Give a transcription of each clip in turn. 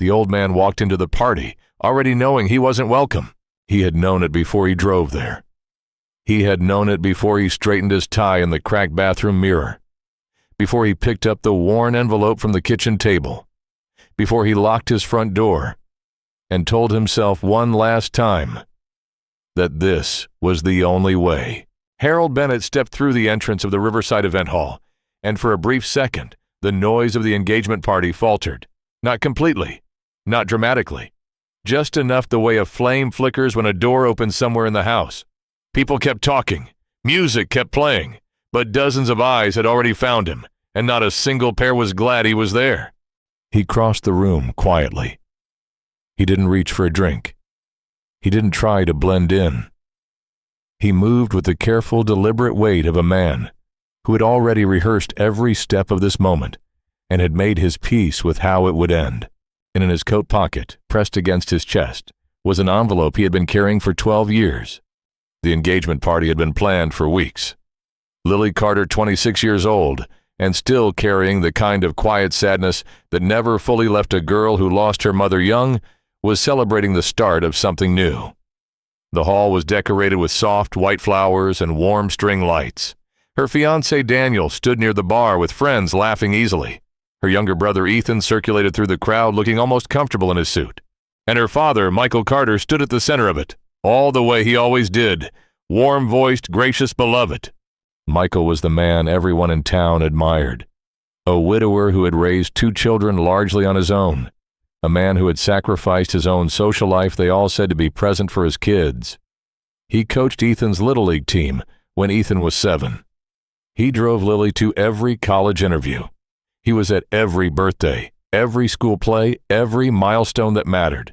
The old man walked into the party, already knowing he wasn't welcome. He had known it before he drove there. He had known it before he straightened his tie in the cracked bathroom mirror, before he picked up the worn envelope from the kitchen table, before he locked his front door, and told himself one last time that this was the only way. Harold Bennett stepped through the entrance of the Riverside Event Hall, and for a brief second, the noise of the engagement party faltered. Not completely, not dramatically, just enough the way a flame flickers when a door opens somewhere in the house. People kept talking, music kept playing, but dozens of eyes had already found him, and not a single pair was glad he was there. He crossed the room quietly. He didn't reach for a drink. He didn't try to blend in. He moved with the careful, deliberate weight of a man who had already rehearsed every step of this moment and had made his peace with how it would end. And in his coat pocket, pressed against his chest, was an envelope he had been carrying for 12 years. The engagement party had been planned for weeks. Lily Carter, 26 years old, and still carrying the kind of quiet sadness that never fully left a girl who lost her mother young, was celebrating the start of something new. The hall was decorated with soft white flowers and warm string lights. Her fiancé Daniel stood near the bar with friends laughing easily. Her younger brother Ethan circulated through the crowd looking almost comfortable in his suit. And her father, Michael Carter, stood at the center of it, all the way he always did, warm-voiced, gracious, beloved. Michael was the man everyone in town admired. A widower who had raised 2 children largely on his own. A man who had sacrificed his own social life, they all said, to be present for his kids. He coached Ethan's Little League team when Ethan was 7. He drove Lily to every college interview. He was at every birthday, every school play, every milestone that mattered.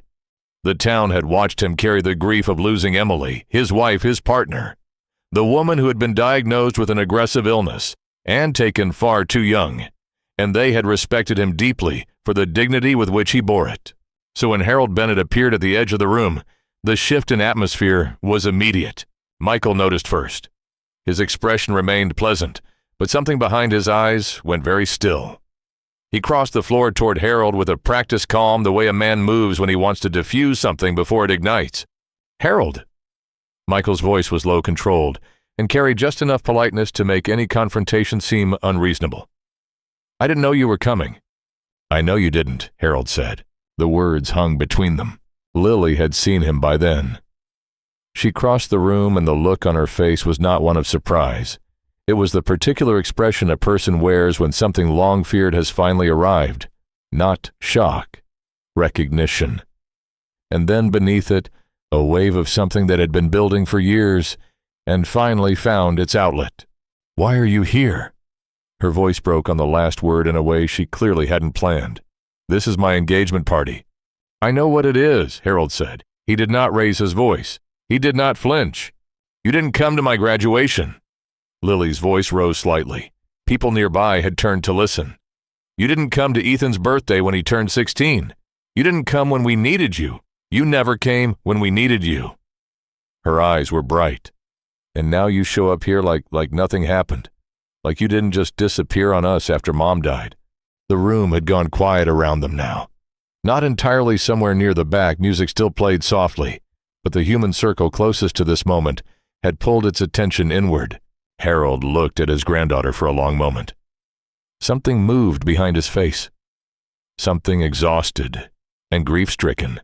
The town had watched him carry the grief of losing Emily, his wife, his partner, the woman who had been diagnosed with an aggressive illness and taken far too young, and they had respected him deeply for the dignity with which he bore it. So when Harold Bennett appeared at the edge of the room, the shift in atmosphere was immediate. Michael noticed first. His expression remained pleasant, but something behind his eyes went very still. He crossed the floor toward Harold with a practiced calm, the way a man moves when he wants to diffuse something before it ignites. "Harold!" Michael's voice was low controlled and carried just enough politeness to make any confrontation seem unreasonable. "I didn't know you were coming." "I know you didn't," Harold said. The words hung between them. Lily had seen him by then. She crossed the room, and the look on her face was not one of surprise. It was the particular expression a person wears when something long feared has finally arrived. Not shock, recognition. And then beneath it, a wave of something that had been building for years and finally found its outlet. "Why are you here?" Her voice broke on the last word in a way she clearly hadn't planned. "This is my engagement party." "I know what it is," Harold said. He did not raise his voice. He did not flinch. "You didn't come to my graduation." Lily's voice rose slightly. People nearby had turned to listen. "You didn't come to Ethan's birthday when he turned 16. You didn't come when we needed you. You never came when we needed you." Her eyes were bright. "And now you show up here like nothing happened. Like you didn't just disappear on us after Mom died." The room had gone quiet around them now. Not entirely somewhere near the back, music still played softly, but the human circle closest to this moment had pulled its attention inward. Harold looked at his granddaughter for a long moment. Something moved behind his face. Something exhausted and grief-stricken.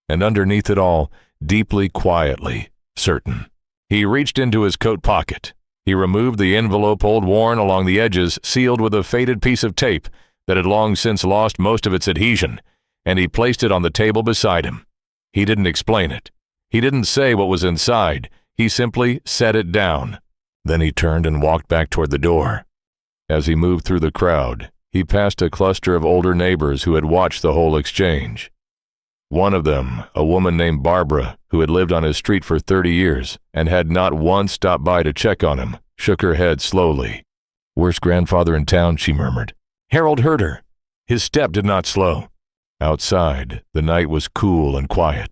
And underneath it all, deeply quietly, certain. He reached into his coat pocket. He removed the envelope, old worn along the edges, sealed with a faded piece of tape that had long since lost most of its adhesion, and he placed it on the table beside him. He didn't explain it. He didn't say what was inside. He simply set it down. Then he turned and walked back toward the door. As he moved through the crowd, he passed a cluster of older neighbors who had watched the whole exchange. One of them, a woman named Barbara, who had lived on his street for 30 years and had not once stopped by to check on him, shook her head slowly. "Worst grandfather in town," she murmured. Harold heard her. His step did not slow. Outside, the night was cool and quiet.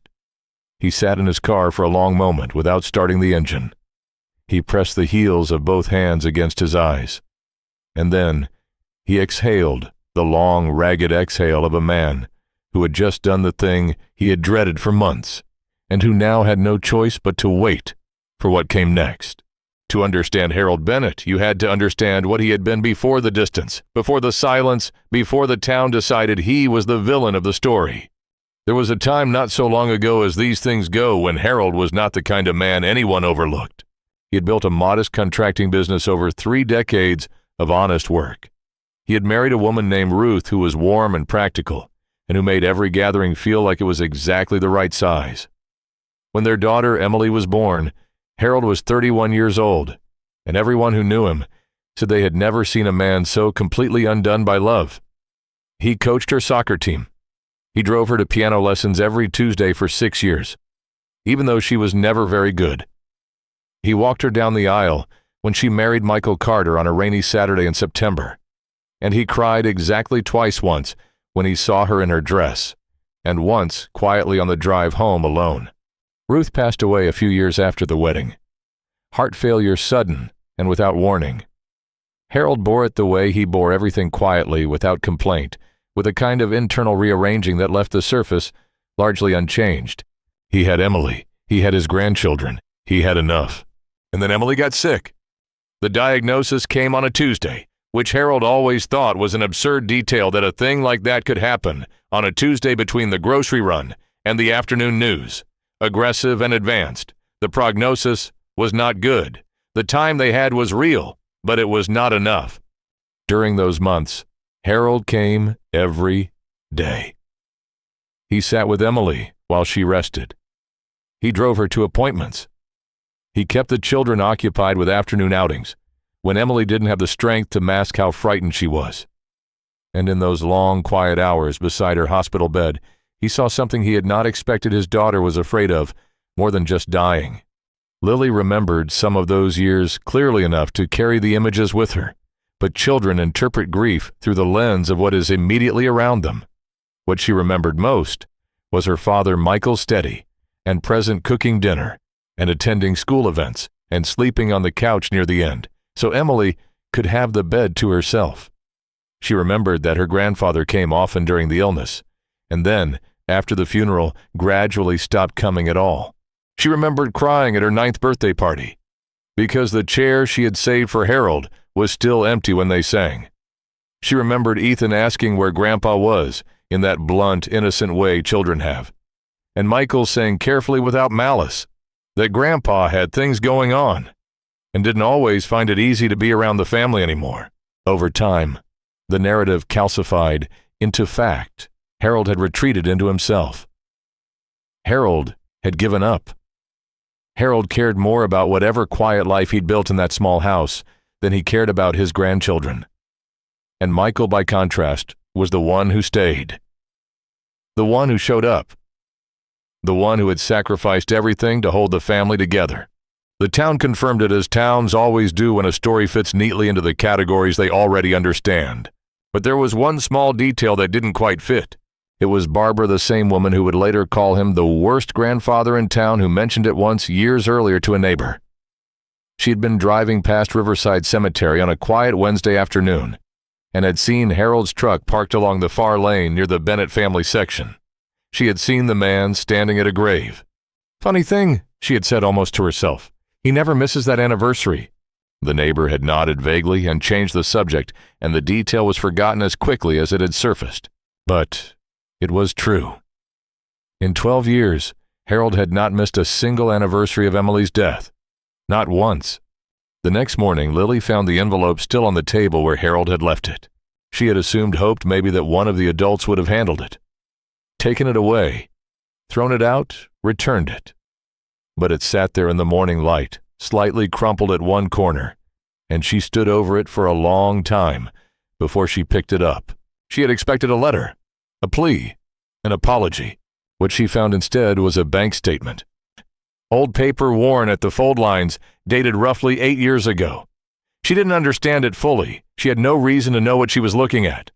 He sat in his car for a long moment without starting the engine. He pressed the heels of both hands against his eyes. And then he exhaled the long, ragged exhale of a man who had just done the thing he had dreaded for months, and who now had no choice but to wait for what came next. To understand Harold Bennett, you had to understand what he had been before the distance, before the silence, before the town decided he was the villain of the story. There was a time not so long ago as these things go when Harold was not the kind of man anyone overlooked. He had built a modest contracting business over 3 decades of honest work. He had married a woman named Ruth who was warm and practical, and who made every gathering feel like it was exactly the right size. When their daughter Emily was born, Harold was 31 years old, and everyone who knew him said they had never seen a man so completely undone by love. He coached her soccer team. He drove her to piano lessons every Tuesday for 6 years, even though she was never very good. He walked her down the aisle when she married Michael Carter on a rainy Saturday in September, and he cried exactly twice, once when he saw her in her dress, and once quietly on the drive home alone. Ruth passed away a few years after the wedding. Heart failure sudden and without warning. Harold bore it the way he bore everything, quietly, without complaint, with a kind of internal rearranging that left the surface largely unchanged. He had Emily. He had his grandchildren. He had enough. And then Emily got sick. The diagnosis came on a Tuesday, which Harold always thought was an absurd detail, that a thing like that could happen on a Tuesday between the grocery run and the afternoon news. Aggressive and advanced. The prognosis was not good. The time they had was real, but it was not enough. During those months, Harold came every day. He sat with Emily while she rested. He drove her to appointments. He kept the children occupied with afternoon outings, when Emily didn't have the strength to mask how frightened she was. And in those long, quiet hours beside her hospital bed, he saw something he had not expected his daughter was afraid of, more than just dying. Lily remembered some of those years clearly enough to carry the images with her, but children interpret grief through the lens of what is immediately around them. What she remembered most was her father Michael steady and present, cooking dinner and attending school events and sleeping on the couch near the end, so Emily could have the bed to herself. She remembered that her grandfather came often during the illness, and then, after the funeral, gradually stopped coming at all. She remembered crying at her 9th birthday party, because the chair she had saved for Harold was still empty when they sang. She remembered Ethan asking where Grandpa was, in that blunt, innocent way children have, and Michael saying carefully without malice that Grandpa had things going on and didn't always find it easy to be around the family anymore. Over time, the narrative calcified into fact. Harold had retreated into himself. Harold had given up. Harold cared more about whatever quiet life he'd built in that small house than he cared about his grandchildren. And Michael, by contrast, was the one who stayed. The one who showed up. The one who had sacrificed everything to hold the family together. The town confirmed it, as towns always do when a story fits neatly into the categories they already understand. But there was one small detail that didn't quite fit. It was Barbara, the same woman who would later call him the worst grandfather in town, who mentioned it once years earlier to a neighbor. She had been driving past Riverside Cemetery on a quiet Wednesday afternoon and had seen Harold's truck parked along the far lane near the Bennett family section. She had seen the man standing at a grave. "Funny thing," she had said almost to herself. "He never misses that anniversary." The neighbor had nodded vaguely and changed the subject, and the detail was forgotten as quickly as it had surfaced. But it was true. In 12 years, Harold had not missed a single anniversary of Emily's death. Not once. The next morning, Lily found the envelope still on the table where Harold had left it. She had hoped maybe that one of the adults would have handled it. Taken it away, thrown it out, returned it. But it sat there in the morning light, slightly crumpled at one corner, and she stood over it for a long time before she picked it up. She had expected a letter, a plea, an apology. What she found instead was a bank statement. Old paper worn at the fold lines, dated roughly 8 years ago. She didn't understand it fully. She had no reason to know what she was looking at.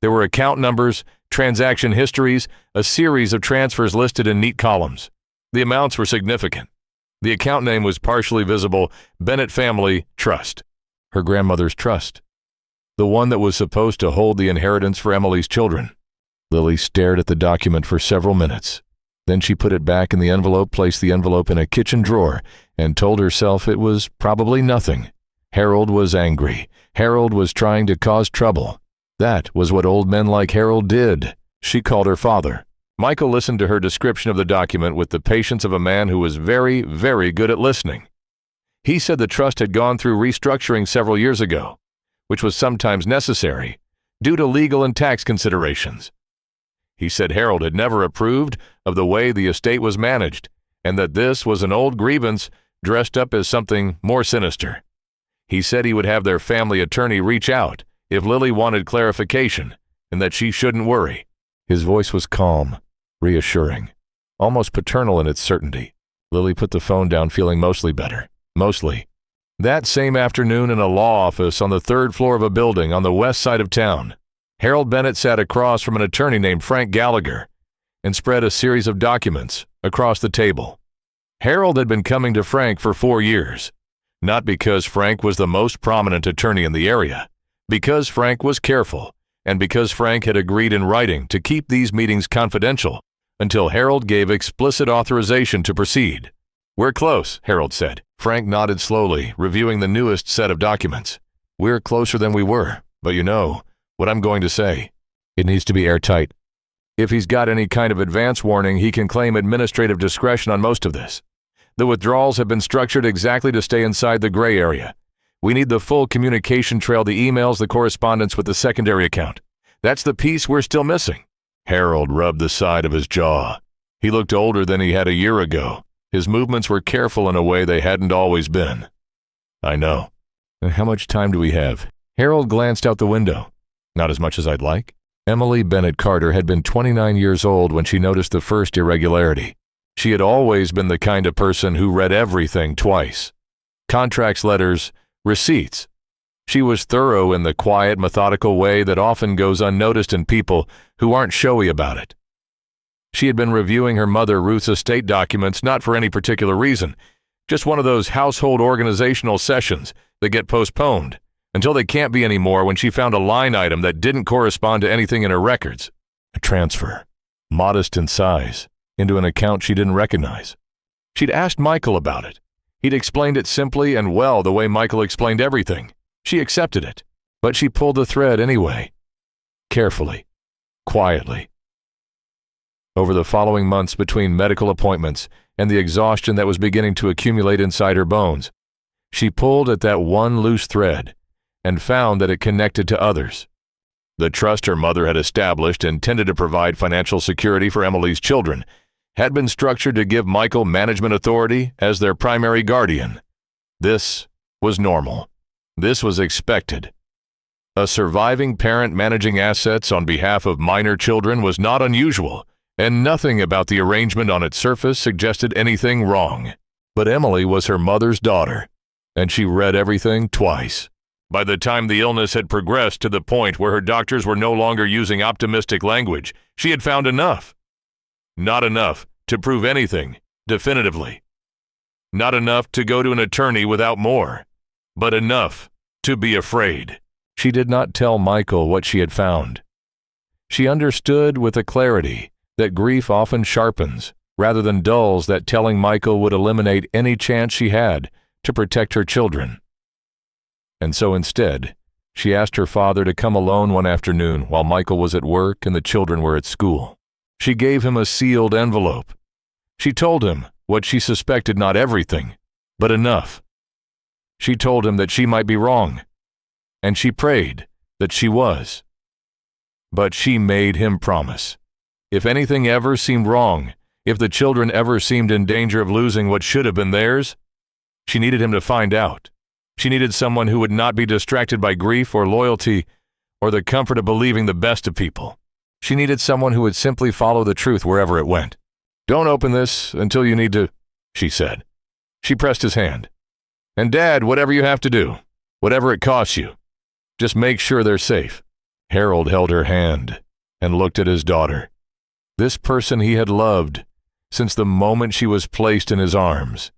There were account numbers, transaction histories, a series of transfers listed in neat columns. The amounts were significant. The account name was partially visible: Bennett Family Trust. Her grandmother's trust. The one that was supposed to hold the inheritance for Emily's children. Lily stared at the document for several minutes. Then she put it back in the envelope, placed the envelope in a kitchen drawer, and told herself it was probably nothing. Harold was angry. Harold was trying to cause trouble. That was what old men like Harold did. She called her father. Michael listened to her description of the document with the patience of a man who was very, very good at listening. He said the trust had gone through restructuring several years ago, which was sometimes necessary, due to legal and tax considerations. He said Harold had never approved of the way the estate was managed, and that this was an old grievance dressed up as something more sinister. He said he would have their family attorney reach out if Lily wanted clarification, and that she shouldn't worry. His voice was calm, reassuring, almost paternal in its certainty. Lily put the phone down, feeling mostly better. Mostly. That same afternoon, in a law office on the third floor of a building on the west side of town, Harold Bennett sat across from an attorney named Frank Gallagher and spread a series of documents across the table. Harold had been coming to Frank for 4 years, not because Frank was the most prominent attorney in the area, because Frank was careful, and because Frank had agreed in writing to keep these meetings confidential until Harold gave explicit authorization to proceed. "We're close," Harold said. Frank nodded slowly, reviewing the newest set of documents. "We're closer than we were, but you know what I'm going to say. It needs to be airtight. If he's got any kind of advance warning, he can claim administrative discretion on most of this. The withdrawals have been structured exactly to stay inside the gray area. We need the full communication trail, the emails, the correspondence with the secondary account. That's the piece we're still missing." Harold rubbed the side of his jaw. He looked older than he had a year ago. His movements were careful in a way they hadn't always been. "I know. How much time do we have?" Harold glanced out the window. "Not as much as I'd like." Emily Bennett Carter had been 29 years old when she noticed the first irregularity. She had always been the kind of person who read everything twice. Contracts, letters, receipts. She was thorough in the quiet, methodical way that often goes unnoticed in people who aren't showy about it. She had been reviewing her mother Ruth's estate documents not for any particular reason, just one of those household organizational sessions that get postponed until they can't be anymore when she found a line item that didn't correspond to anything in her records. A transfer, modest in size, into an account she didn't recognize. She'd asked Michael about it. He'd explained it simply and well the way Michael explained everything. She accepted it, but she pulled the thread anyway. Carefully, quietly. Over the following months, between medical appointments and the exhaustion that was beginning to accumulate inside her bones, she pulled at that one loose thread and found that it connected to others. The trust her mother had established, intended to provide financial security for Emily's children, had been structured to give Michael management authority as their primary guardian. This was normal. This was expected. A surviving parent managing assets on behalf of minor children was not unusual, and nothing about the arrangement on its surface suggested anything wrong. But Emily was her mother's daughter, and she read everything twice. By the time the illness had progressed to the point where her doctors were no longer using optimistic language, she had found enough. Not enough to prove anything definitively. Not enough to go to an attorney without more, but enough to be afraid. She did not tell Michael what she had found. She understood with a clarity that grief often sharpens rather than dulls, that telling Michael would eliminate any chance she had to protect her children. And so instead, she asked her father to come alone one afternoon while Michael was at work and the children were at school. She gave him a sealed envelope. She told him what she suspected, not everything, but enough. She told him that she might be wrong, and she prayed that she was. But she made him promise. If anything ever seemed wrong, if the children ever seemed in danger of losing what should have been theirs, she needed him to find out. She needed someone who would not be distracted by grief or loyalty or the comfort of believing the best of people. She needed someone who would simply follow the truth wherever it went. "Don't open this until you need to," she said. She pressed his hand. "And Dad, whatever you have to do, whatever it costs you, just make sure they're safe." Harold held her hand and looked at his daughter. This person he had loved since the moment she was placed in his arms.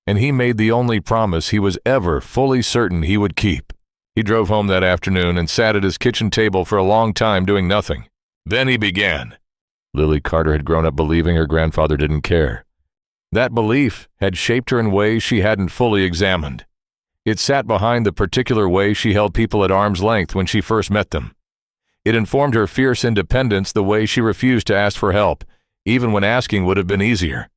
And he made the only promise he was ever fully certain he would keep. He drove home that afternoon and sat at his kitchen table for a long time doing nothing. Then he began. Lily Carter had grown up believing her grandfather didn't care. That belief had shaped her in ways she hadn't fully examined. It sat behind the particular way she held people at arm's length when she first met them. It informed her fierce independence, the way she refused to ask for help, even when asking would have been easier.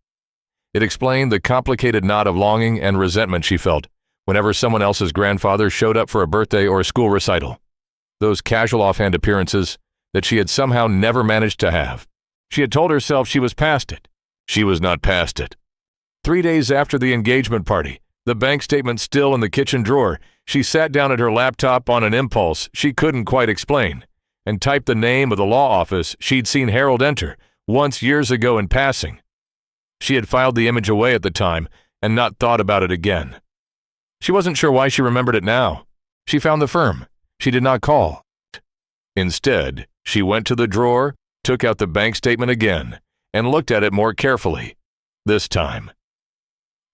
It explained the complicated knot of longing and resentment she felt whenever someone else's grandfather showed up for a birthday or a school recital. Those casual offhand appearances that she had somehow never managed to have. She had told herself she was past it. She was not past it. 3 days after the engagement party, the bank statement still in the kitchen drawer, she sat down at her laptop on an impulse she couldn't quite explain and typed the name of the law office she'd seen Harold enter once years ago in passing. She had filed the image away at the time and not thought about it again. She wasn't sure why she remembered it now. She found the firm. She did not call. Instead, she went to the drawer, took out the bank statement again, and looked at it more carefully. This time.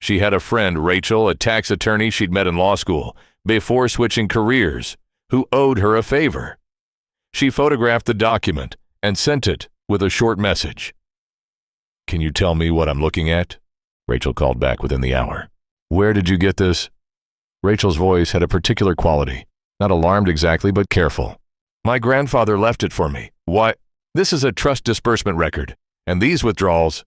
She had a friend, Rachel, a tax attorney she'd met in law school, before switching careers, who owed her a favor. She photographed the document and sent it with a short message. "Can you tell me what I'm looking at?" Rachel called back within the hour. "Where did you get this?" Rachel's voice had a particular quality, not alarmed exactly, but careful. "My grandfather left it for me. Why? This is a trust disbursement record, and these withdrawals..."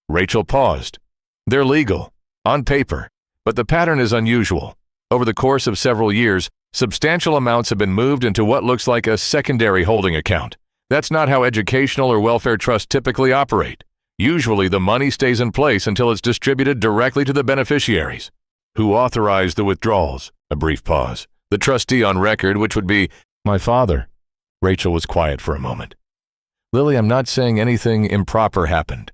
Rachel paused. "They're legal, on paper, but the pattern is unusual. Over the course of several years, substantial amounts have been moved into what looks like a secondary holding account. That's not how educational or welfare trusts typically operate. Usually the money stays in place until it's distributed directly to the beneficiaries." "Who authorized the withdrawals?" A brief pause. "The trustee on record, which would be..." "My father." Rachel was quiet for a moment. "Lily, I'm not saying anything improper happened.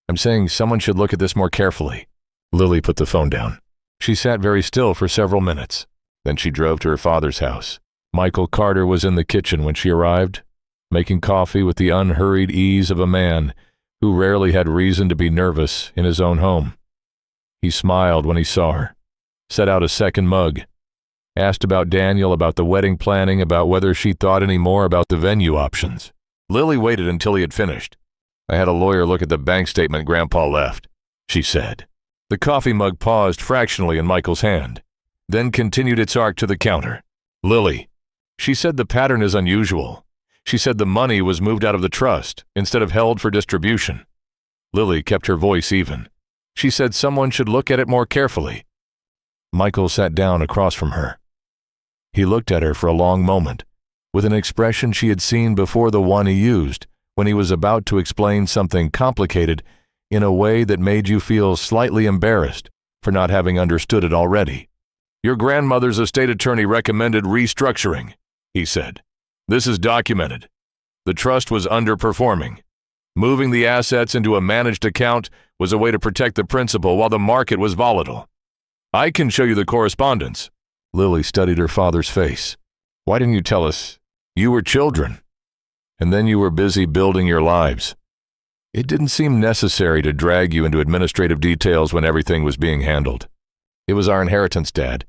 I'm saying someone should look at this more carefully." Lily put the phone down. She sat very still for several minutes. Then she drove to her father's house. Michael Carter was in the kitchen when she arrived, making coffee with the unhurried ease of a man who rarely had reason to be nervous in his own home. He smiled when he saw her, set out a second mug, asked about Daniel, about the wedding planning, about whether she thought any more about the venue options. Lily waited until he had finished. "I had a lawyer look at the bank statement Grandpa left," she said. The coffee mug paused fractionally in Michael's hand, then continued its arc to the counter. "Lily, she said the pattern is unusual. She said the money was moved out of the trust instead of held for distribution." Lily kept her voice even. "She said someone should look at it more carefully." Michael sat down across from her. He looked at her for a long moment, with an expression she had seen before, the one he used when he was about to explain something complicated in a way that made you feel slightly embarrassed for not having understood it already. "Your grandmother's estate attorney recommended restructuring," he said. "This is documented. The trust was underperforming. Moving the assets into a managed account was a way to protect the principal while the market was volatile. I can show you the correspondence." Lily studied her father's face. "Why didn't you tell us? You were children. And then you were busy building your lives. It didn't seem necessary to drag you into administrative details when everything was being handled. It was our inheritance, Dad.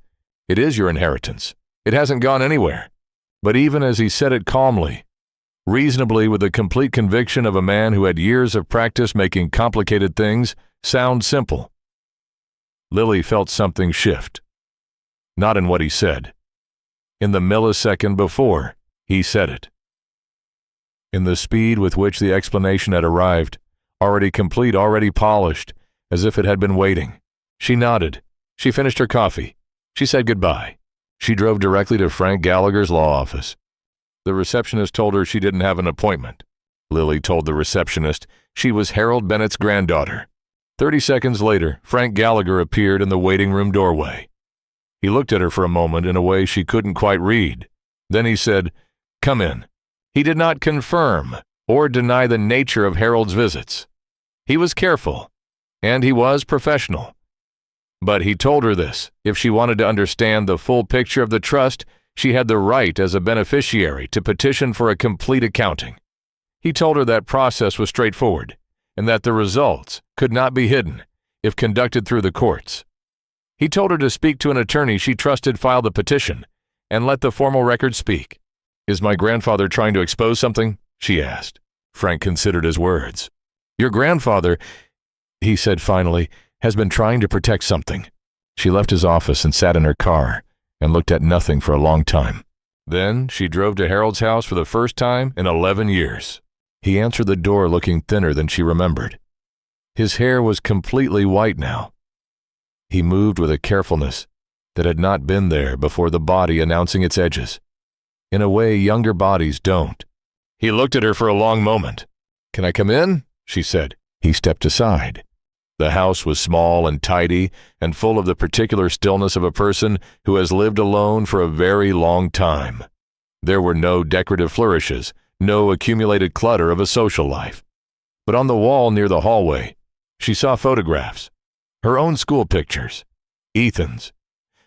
It is your inheritance. It hasn't gone anywhere." But even as he said it calmly, reasonably, with the complete conviction of a man who had years of practice making complicated things sound simple, Lily felt something shift. Not in what he said. In the millisecond before he said it. In the speed with which the explanation had arrived, already complete, already polished, as if it had been waiting. She nodded. She finished her coffee. She said goodbye. She drove directly to Frank Gallagher's law office. The receptionist told her she didn't have an appointment. Lily told the receptionist she was Harold Bennett's granddaughter. 30 seconds later, Frank Gallagher appeared in the waiting room doorway. He looked at her for a moment in a way she couldn't quite read. Then he said, "Come in." He did not confirm or deny the nature of Harold's visits. He was careful, and he was professional. But he told her this: if she wanted to understand the full picture of the trust, she had the right as a beneficiary to petition for a complete accounting. He told her that process was straightforward, and that the results could not be hidden if conducted through the courts. He told her to speak to an attorney she trusted file the petition, and let the formal record speak. "Is my grandfather trying to expose something?" she asked. Frank considered his words. Your grandfather, he said finally, has been trying to protect something. She left his office and sat in her car and looked at nothing for a long time. Then she drove to Harold's house for the first time in 11 years. He answered the door looking thinner than she remembered. His hair was completely white now. He moved with a carefulness that had not been there before the body announcing its edges. In a way younger bodies don't. He looked at her for a long moment. Can I come in? She said. He stepped aside. The house was small and tidy and full of the particular stillness of a person who has lived alone for a very long time. There were no decorative flourishes, no accumulated clutter of a social life. But on the wall near the hallway, she saw photographs. Her own school pictures. Ethan's.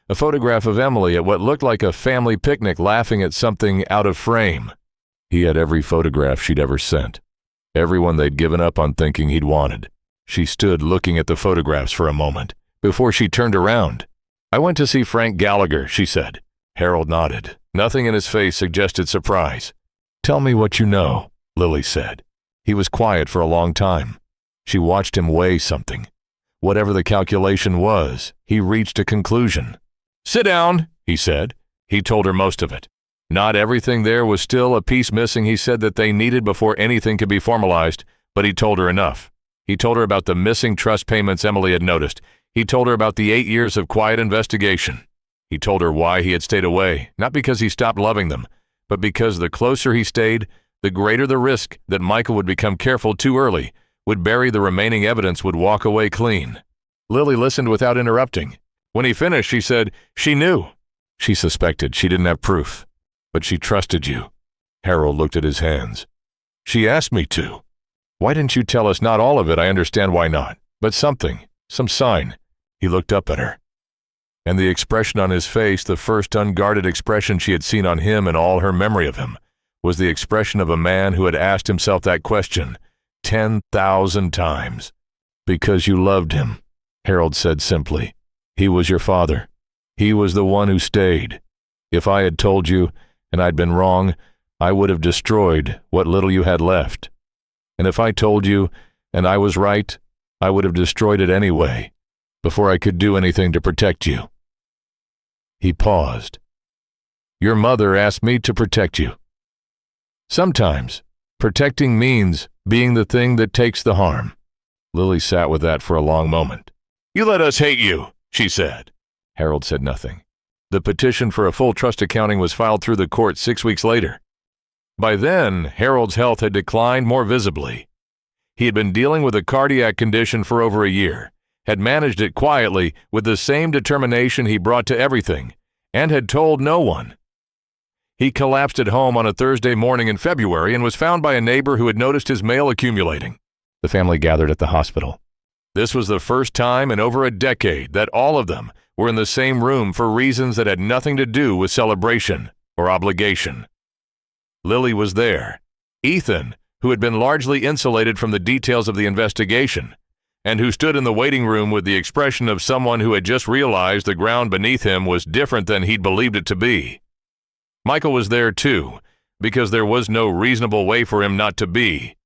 A photograph of Emily at what looked like a family picnic laughing at something out of frame. He had every photograph she'd ever sent. Everyone they'd given up on thinking he'd wanted. She stood looking at the photographs for a moment before she turned around. I went to see Frank Gallagher, she said. Harold nodded. Nothing in his face suggested surprise. Tell me what you know, Lily said. He was quiet for a long time. She watched him weigh something. Whatever the calculation was, he reached a conclusion. Sit down, he said. He told her most of it. Not everything there was still a piece missing he said that they needed before anything could be formalized, but he told her enough. He told her about the missing trust payments Emily had noticed. He told her about the 8 years of quiet investigation. He told her why he had stayed away, not because he stopped loving them, but because the closer he stayed, the greater the risk that Michael would become careful too early, would bury the remaining evidence, would walk away clean. Lily listened without interrupting. When he finished, she said, she knew. She suspected she didn't have proof, but she trusted you. Harold looked at his hands. She asked me to. Why didn't you tell us not all of it? I understand why not, but something, some sign. He looked up at her. And the expression on his face, the first unguarded expression she had seen on him in all her memory of him, was the expression of a man who had asked himself that question 10,000 times. Because you loved him, Harold said simply. He was your father. He was the one who stayed. If I had told you, and I'd been wrong, I would have destroyed what little you had left. And if I told you, and I was right, I would have destroyed it anyway, before I could do anything to protect you. He paused. Your mother asked me to protect you. Sometimes, protecting means being the thing that takes the harm. Lily sat with that for a long moment. You let us hate you, she said. Harold said nothing. The petition for a full trust accounting was filed through the court 6 weeks later. By then, Harold's health had declined more visibly. He had been dealing with a cardiac condition for over a year, had managed it quietly with the same determination he brought to everything, and had told no one. He collapsed at home on a Thursday morning in February and was found by a neighbor who had noticed his mail accumulating. The family gathered at the hospital. This was the first time in over a decade that all of them were in the same room for reasons that had nothing to do with celebration or obligation. Lily was there. Ethan, who had been largely insulated from the details of the investigation, and who stood in the waiting room with the expression of someone who had just realized the ground beneath him was different than he'd believed it to be. Michael was there too, because there was no reasonable way for him not to be,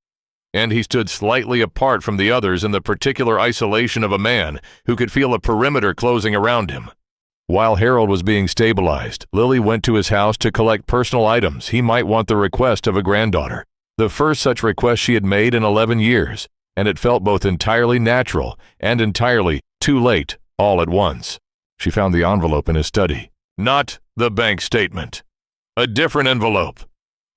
and he stood slightly apart from the others in the particular isolation of a man who could feel a perimeter closing around him. While Harold was being stabilized, Lily went to his house to collect personal items he might want the request of a granddaughter, the first such request she had made in 11 years, and it felt both entirely natural and entirely too late all at once. She found the envelope in his study. Not the bank statement. A different envelope.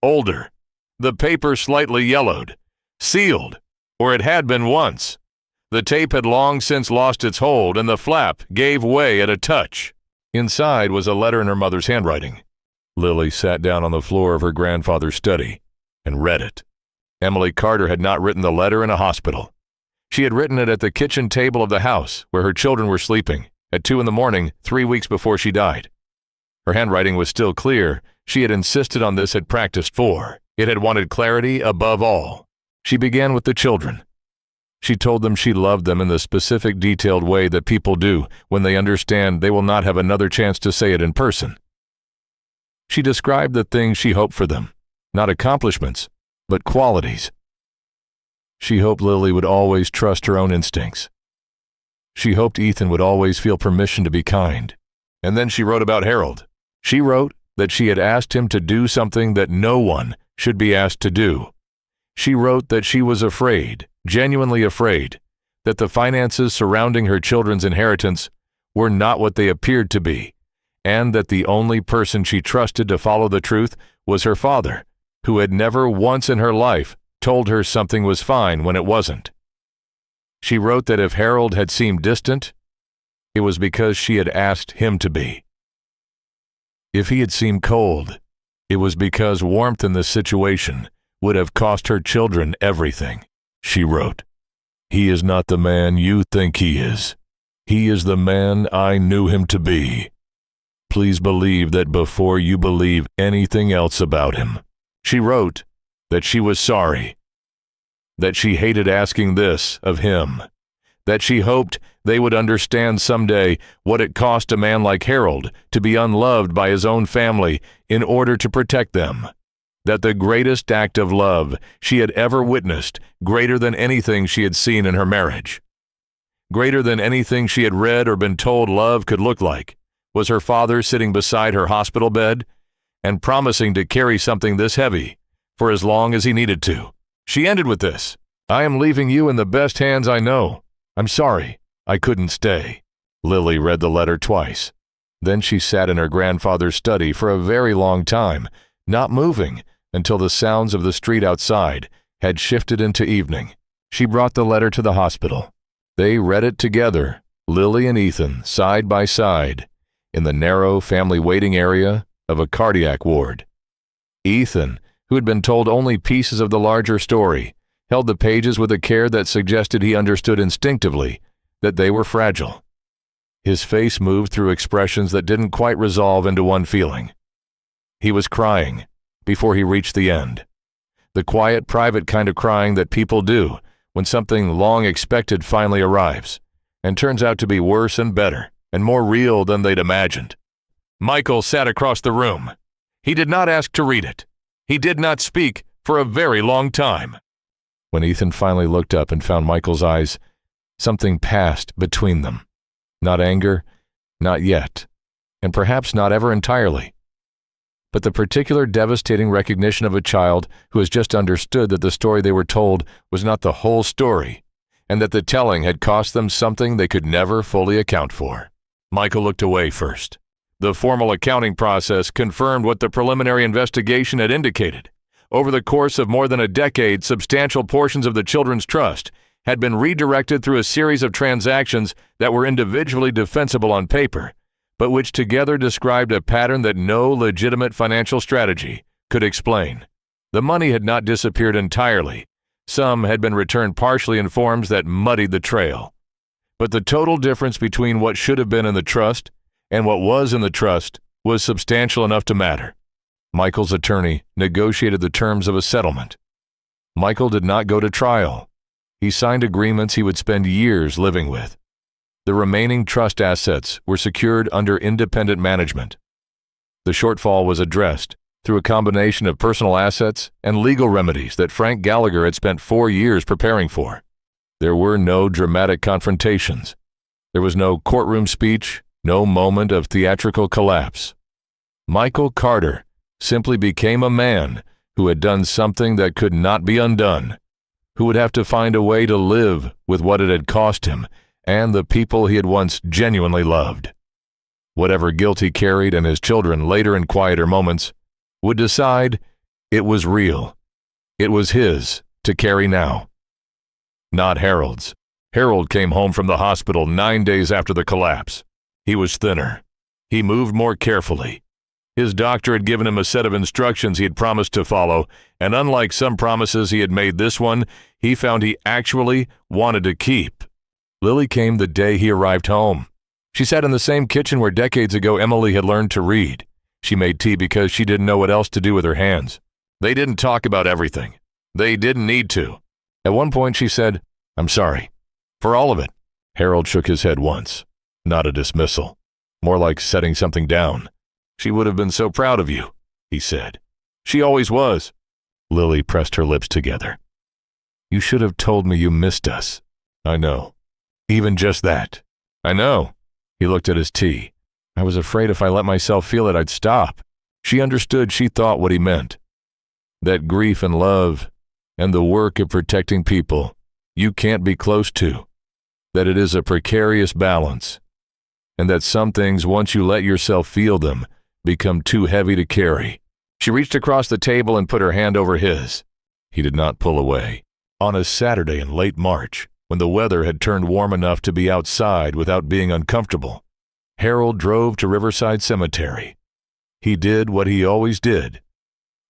Older. The paper slightly yellowed. Sealed. Or it had been once. The tape had long since lost its hold, and the flap gave way at a touch. Inside was a letter in her mother's handwriting. Lily sat down on the floor of her grandfather's study and read it. Emily Carter had not written the letter in a hospital. She had written it at the kitchen table of the house where her children were sleeping at 2 a.m, 3 weeks before she died. Her handwriting was still clear. She had insisted on this, had practiced for. It had wanted clarity above all. She began with the children. She told them she loved them in the specific, detailed way that people do when they understand they will not have another chance to say it in person. She described the things she hoped for them, not accomplishments, but qualities. She hoped Lily would always trust her own instincts. She hoped Ethan would always feel permission to be kind. And then she wrote about Harold. She wrote that she had asked him to do something that no one should be asked to do. She wrote that she was afraid, genuinely afraid, that the finances surrounding her children's inheritance were not what they appeared to be, and that the only person she trusted to follow the truth was her father, who had never once in her life told her something was fine when it wasn't. She wrote that if Harold had seemed distant, it was because she had asked him to be. If he had seemed cold, it was because warmth in this situation would have cost her children everything. She wrote, "He is not the man you think he is. He is the man I knew him to be. Please believe that before you believe anything else about him." She wrote that she was sorry, that she hated asking this of him, that she hoped they would understand someday what it cost a man like Harold to be unloved by his own family in order to protect them, that the greatest act of love she had ever witnessed, greater than anything she had seen in her marriage, greater than anything she had read or been told love could look like, was her father sitting beside her hospital bed and promising to carry something this heavy for as long as he needed to. She ended with this, "I am leaving you in the best hands I know. I'm sorry I couldn't stay." Lily read the letter twice. Then she sat in her grandfather's study for a very long time, not moving until the sounds of the street outside had shifted into evening. She brought the letter to the hospital. They read it together, Lily and Ethan, side by side, in the narrow family waiting area of a cardiac ward. Ethan, who had been told only pieces of the larger story, held the pages with a care that suggested he understood instinctively that they were fragile. His face moved through expressions that didn't quite resolve into one feeling. He was crying before he reached the end. The quiet, private kind of crying that people do when something long expected finally arrives and turns out to be worse and better and more real than they'd imagined. Michael sat across the room. He did not ask to read it. He did not speak for a very long time. When Ethan finally looked up and found Michael's eyes, something passed between them. Not anger, not yet, and perhaps not ever entirely, but the particular devastating recognition of a child who has just understood that the story they were told was not the whole story, and that the telling had cost them something they could never fully account for. Michael looked away first. The formal accounting process confirmed what the preliminary investigation had indicated. Over the course of more than a decade, substantial portions of the children's trust had been redirected through a series of transactions that were individually defensible on paper, but which together described a pattern that no legitimate financial strategy could explain. The money had not disappeared entirely. Some had been returned partially in forms that muddied the trail. But the total difference between what should have been in the trust and what was in the trust was substantial enough to matter. Michael's attorney negotiated the terms of a settlement. Michael did not go to trial. He signed agreements he would spend years living with. The remaining trust assets were secured under independent management. The shortfall was addressed through a combination of personal assets and legal remedies that Frank Gallagher had spent 4 years preparing for. There were no dramatic confrontations. There was no courtroom speech, no moment of theatrical collapse. Michael Carter simply became a man who had done something that could not be undone, who would have to find a way to live with what it had cost him and the people he had once genuinely loved. Whatever guilt he carried and his children later in quieter moments would decide it was real. It was his to carry now. Not Harold's. Harold came home from the hospital 9 days after the collapse. He was thinner. He moved more carefully. His doctor had given him a set of instructions he had promised to follow, and unlike some promises he had made, this one he found he actually wanted to keep. Lily came the day he arrived home. She sat in the same kitchen where decades ago Emily had learned to read. She made tea because she didn't know what else to do with her hands. They didn't talk about everything. They didn't need to. At one point she said, "I'm sorry. For all of it." Harold shook his head once. Not a dismissal. More like setting something down. "She would have been so proud of you," he said. "She always was." Lily pressed her lips together. You should have told me you missed us. I know. Even just that. I know. He looked at his tea. I was afraid if I let myself feel it, I'd stop. She understood she thought what he meant. That grief and love and the work of protecting people you can't be close to. That it is a precarious balance. And that some things, once you let yourself feel them, become too heavy to carry. She reached across the table and put her hand over his. He did not pull away. On a Saturday in late March, when the weather had turned warm enough to be outside without being uncomfortable, Harold drove to Riverside Cemetery. He did what he always did.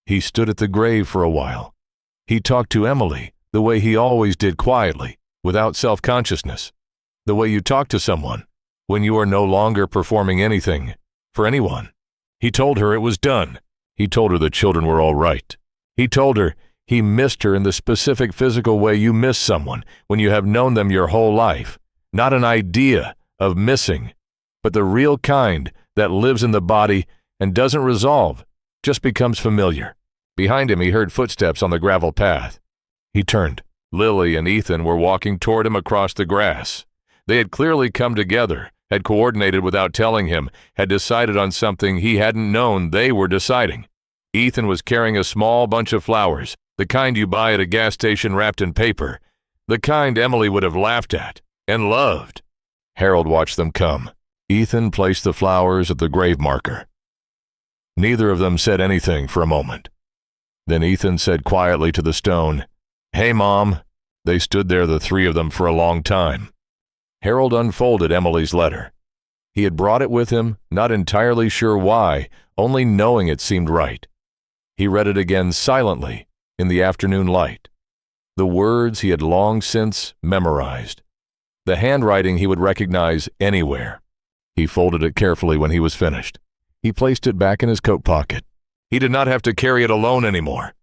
He stood at the grave for a while. He talked to Emily the way he always did, quietly, without self-consciousness. The way you talk to someone when you are no longer performing anything for anyone. He told her it was done. He told her the children were all right. He told her he missed her in the specific physical way you miss someone when you have known them your whole life. Not an idea of missing, but the real kind that lives in the body and doesn't resolve, just becomes familiar. Behind him, he heard footsteps on the gravel path. He turned. Lily and Ethan were walking toward him across the grass. They had clearly come together, had coordinated without telling him, had decided on something he hadn't known they were deciding. Ethan was carrying a small bunch of flowers, the kind you buy at a gas station wrapped in paper, the kind Emily would have laughed at and loved. Harold watched them come. Ethan placed the flowers at the grave marker. Neither of them said anything for a moment. Then Ethan said quietly to the stone, "Hey, Mom." They stood there, the three of them, for a long time. Harold unfolded Emily's letter. He had brought it with him, not entirely sure why, only knowing it seemed right. He read it again silently in the afternoon light. The words he had long since memorized. The handwriting he would recognize anywhere. He folded it carefully when he was finished. He placed it back in his coat pocket. He did not have to carry it alone anymore.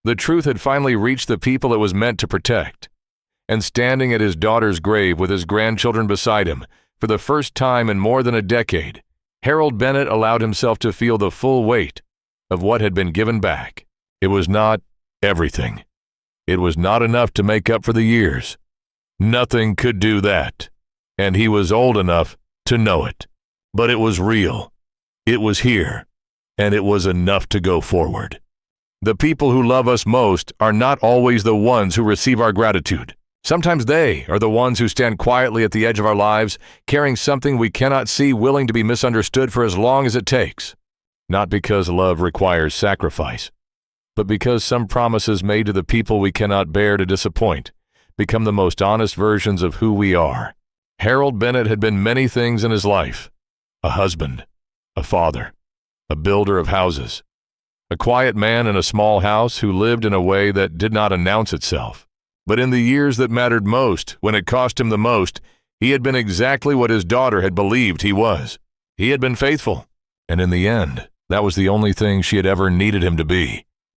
The truth had finally reached the people it was meant to protect. And standing at his daughter's grave with his grandchildren beside him, for the first time in more than a decade, Harold Bennett allowed himself to feel the full weight of what had been given back. It was not everything. It was not enough to make up for the years. Nothing could do that. And he was old enough to know it. But it was real. It was here. And it was enough to go forward. The people who love us most are not always the ones who receive our gratitude. Sometimes they are the ones who stand quietly at the edge of our lives, carrying something we cannot see, willing to be misunderstood for as long as it takes. Not because love requires sacrifice, but because some promises made to the people we cannot bear to disappoint become the most honest versions of who we are. Harold Bennett had been many things in his life: a husband, a father, a builder of houses, a quiet man in a small house who lived in a way that did not announce itself. But in the years that mattered most, when it cost him the most, he had been exactly what his daughter had believed he was. He had been faithful, and in the end, that was the only thing she had ever needed him to be.